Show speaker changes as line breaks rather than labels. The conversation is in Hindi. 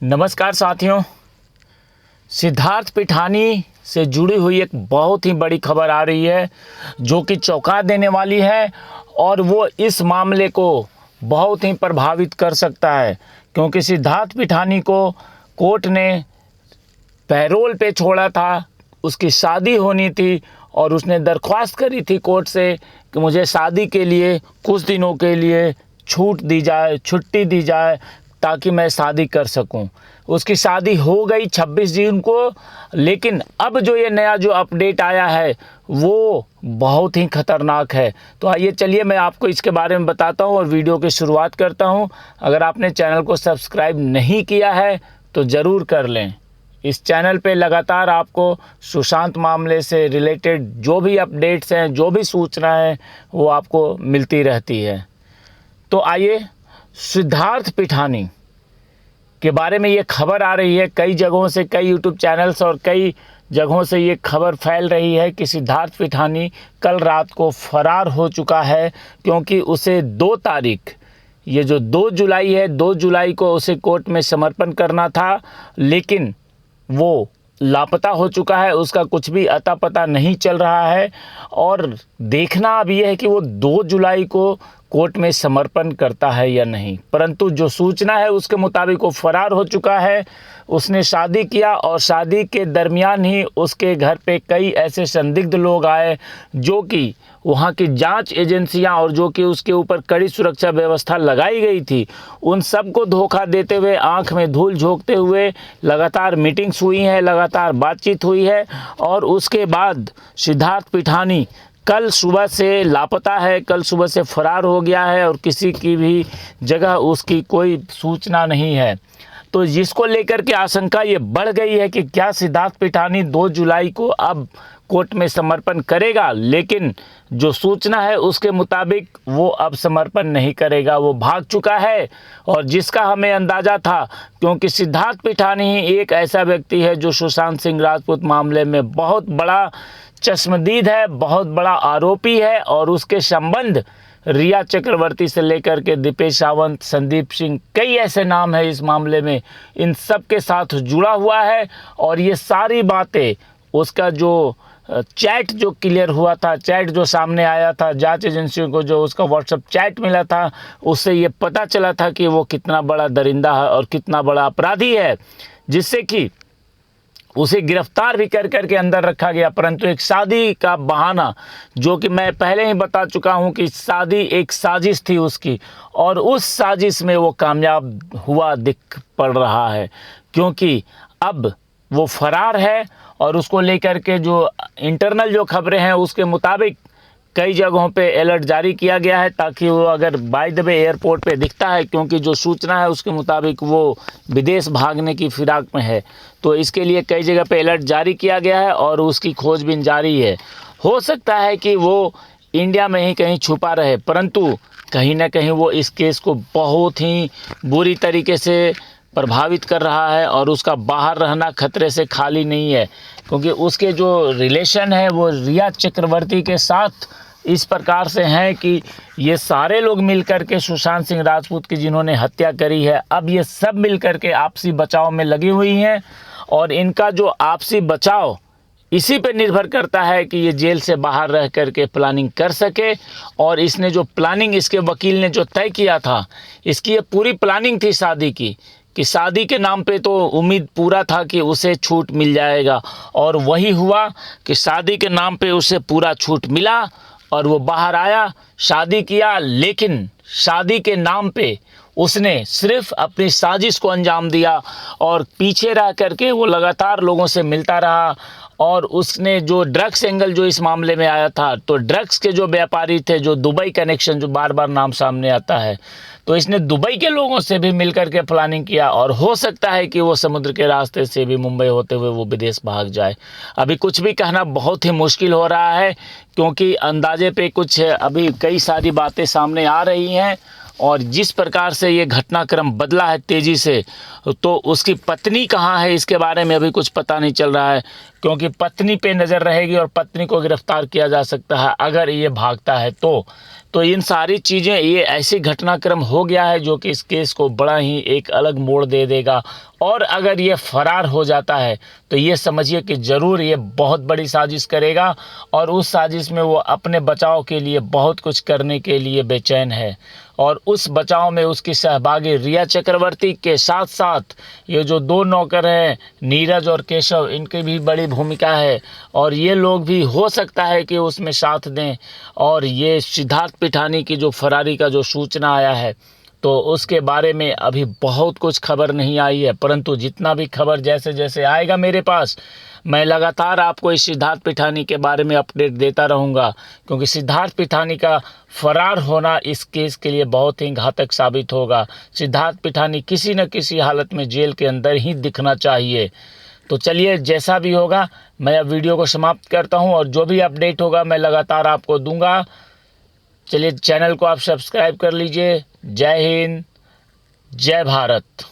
नमस्कार साथियों, सिद्धार्थ पिठानी से जुड़ी हुई एक बहुत ही बड़ी खबर आ रही है जो कि चौंका देने वाली है और वो इस मामले को बहुत ही प्रभावित कर सकता है, क्योंकि सिद्धार्थ पिठानी को कोर्ट ने पैरोल पे छोड़ा था। उसकी शादी होनी थी और उसने दरख्वास्त करी थी कोर्ट से कि मुझे शादी के लिए कुछ दिनों के लिए छूट दी जाए, छुट्टी दी जाए ताकि मैं शादी कर सकूं। उसकी शादी हो गई 26 जून को, लेकिन अब जो ये नया जो अपडेट आया है वो बहुत ही ख़तरनाक है। तो आइए चलिए मैं आपको इसके बारे में बताता हूं और वीडियो की शुरुआत करता हूं। अगर आपने चैनल को सब्सक्राइब नहीं किया है तो ज़रूर कर लें। इस चैनल पे लगातार आपको सुशांत मामले से रिलेटेड जो भी अपडेट्स हैं, जो भी सूचना है वो आपको मिलती रहती है। तो आइए, सिद्धार्थ पिठानी के बारे में ये खबर आ रही है कई जगहों से, कई यूट्यूब चैनल्स और कई जगहों से ये खबर फैल रही है कि सिद्धार्थ पिठानी कल रात को फरार हो चुका है, क्योंकि उसे 2 तारीख, ये जो 2 जुलाई है, 2 जुलाई को उसे कोर्ट में समर्पण करना था, लेकिन वो लापता हो चुका है। उसका कुछ भी अता पता नहीं चल रहा है और देखना अब यह है कि वो 2 जुलाई को कोर्ट में समर्पण करता है या नहीं। परंतु जो सूचना है उसके मुताबिक वो फरार हो चुका है। उसने शादी किया और शादी के दरमियान ही उसके घर पे कई ऐसे संदिग्ध लोग आए जो कि वहाँ की जांच एजेंसियां और जो कि उसके ऊपर कड़ी सुरक्षा व्यवस्था लगाई गई थी, उन सबको धोखा देते हुए, आंख में धूल झोंकते हुए लगातार मीटिंग्स हुई हैं, लगातार बातचीत हुई है। और उसके बाद सिद्धार्थ पिठानी कल सुबह से लापता है, कल सुबह से फरार हो गया है और किसी की भी जगह उसकी कोई सूचना नहीं है। तो जिसको लेकर के आशंका ये बढ़ गई है कि क्या सिद्धार्थ पिठानी 2 जुलाई को अब कोर्ट में समर्पण करेगा, लेकिन जो सूचना है उसके मुताबिक वो अब समर्पण नहीं करेगा, वो भाग चुका है। और जिसका हमें अंदाज़ा था, क्योंकि सिद्धार्थ पिठानी ही एक ऐसा व्यक्ति है जो सुशांत सिंह राजपूत मामले में बहुत बड़ा चश्मदीद है, बहुत बड़ा आरोपी है और उसके संबंध रिया चक्रवर्ती से लेकर के दीपेश सावंत, संदीप सिंह, कई ऐसे नाम है इस मामले में, इन सब के साथ जुड़ा हुआ है। और ये सारी बातें, उसका जो चैट जो क्लियर हुआ था, चैट जो सामने आया था, जांच एजेंसियों को जो उसका व्हाट्सएप चैट मिला था, उससे ये पता चला था कि वो कितना बड़ा दरिंदा है और कितना बड़ा अपराधी है, जिससे कि उसे गिरफ्तार भी कर करके अंदर रखा गया। परंतु एक शादी का बहाना, जो कि मैं पहले ही बता चुका हूं कि शादी एक साजिश थी उसकी, और उस साजिश में वो कामयाब हुआ दिख पड़ रहा है, क्योंकि अब वो फरार है। और उसको लेकर के जो इंटरनल जो खबरें हैं उसके मुताबिक कई जगहों पे अलर्ट जारी किया गया है, ताकि वो अगर बाय द वे एयरपोर्ट पे दिखता है, क्योंकि जो सूचना है उसके मुताबिक वो विदेश भागने की फिराक में है, तो इसके लिए कई जगह पे अलर्ट जारी किया गया है और उसकी खोजबीन जारी है। हो सकता है कि वो इंडिया में ही कहीं छुपा रहे, परंतु कहीं ना कहीं वो इस केस को बहुत ही बुरी तरीके से प्रभावित कर रहा है और उसका बाहर रहना खतरे से खाली नहीं है, क्योंकि उसके जो रिलेशन है वो रिया चक्रवर्ती के साथ इस प्रकार से हैं कि ये सारे लोग मिलकर के सुशांत सिंह राजपूत की जिन्होंने हत्या करी है, अब ये सब मिलकर के आपसी बचाव में लगी हुई हैं। और इनका जो आपसी बचाव इसी पे निर्भर करता है कि ये जेल से बाहर रह करके प्लानिंग कर सके। और इसने जो प्लानिंग, इसके वकील ने जो तय किया था, इसकी ये पूरी प्लानिंग थी शादी की, कि शादी के नाम पे तो उम्मीद पूरा था कि उसे छूट मिल जाएगा, और वही हुआ कि शादी के नाम पे उसे पूरा छूट मिला और वो बाहर आया, शादी किया। लेकिन शादी के नाम पे उसने सिर्फ अपनी साजिश को अंजाम दिया और पीछे रह करके वो लगातार लोगों से मिलता रहा। और उसने जो ड्रग्स एंगल जो इस मामले में आया था, तो ड्रग्स के जो व्यापारी थे, जो दुबई कनेक्शन जो बार बार नाम सामने आता है, तो इसने दुबई के लोगों से भी मिलकर के प्लानिंग किया और हो सकता है कि वो समुद्र के रास्ते से भी मुंबई होते हुए वो विदेश भाग जाए। अभी कुछ भी कहना बहुत ही मुश्किल हो रहा है, क्योंकि अंदाजे पे कुछ अभी कई सारी बातें सामने आ रही हैं। और जिस प्रकार से ये घटनाक्रम बदला है तेज़ी से, तो उसकी पत्नी कहाँ है इसके बारे में अभी कुछ पता नहीं चल रहा है, क्योंकि पत्नी पे नज़र रहेगी और पत्नी को गिरफ्तार किया जा सकता है अगर ये भागता है तो। तो इन सारी चीज़ें, ये ऐसी घटनाक्रम हो गया है जो कि इस केस को बड़ा ही एक अलग मोड़ दे देगा। और अगर ये फरार हो जाता है तो ये समझिए कि ज़रूर ये बहुत बड़ी साजिश करेगा और उस साजिश में वो अपने बचाव के लिए बहुत कुछ करने के लिए बेचैन है। और उस बचाव में उसकी सहभागी रिया चक्रवर्ती के साथ साथ ये जो 2 नौकर हैं नीरज और केशव, इनकी भी बड़ी भूमिका है और ये लोग भी हो सकता है कि उसमें साथ दें। और ये सिद्धार्थ पिठानी की जो फरारी का जो सूचना आया है तो उसके बारे में अभी बहुत कुछ खबर नहीं आई है, परंतु जितना भी खबर जैसे जैसे आएगा मेरे पास, मैं लगातार आपको इस सिद्धार्थ पिठानी के बारे में अपडेट देता रहूँगा। क्योंकि सिद्धार्थ पिठानी का फरार होना इस केस के लिए बहुत ही घातक साबित होगा। सिद्धार्थ पिठानी किसी न किसी हालत में जेल के अंदर ही दिखना चाहिए। तो चलिए, जैसा भी होगा मैं अब वीडियो को समाप्त करता हूं और जो भी अपडेट होगा मैं लगातार आपको दूंगा। चलिए, चैनल को आप सब्सक्राइब कर लीजिए। जय हिंद, जय भारत।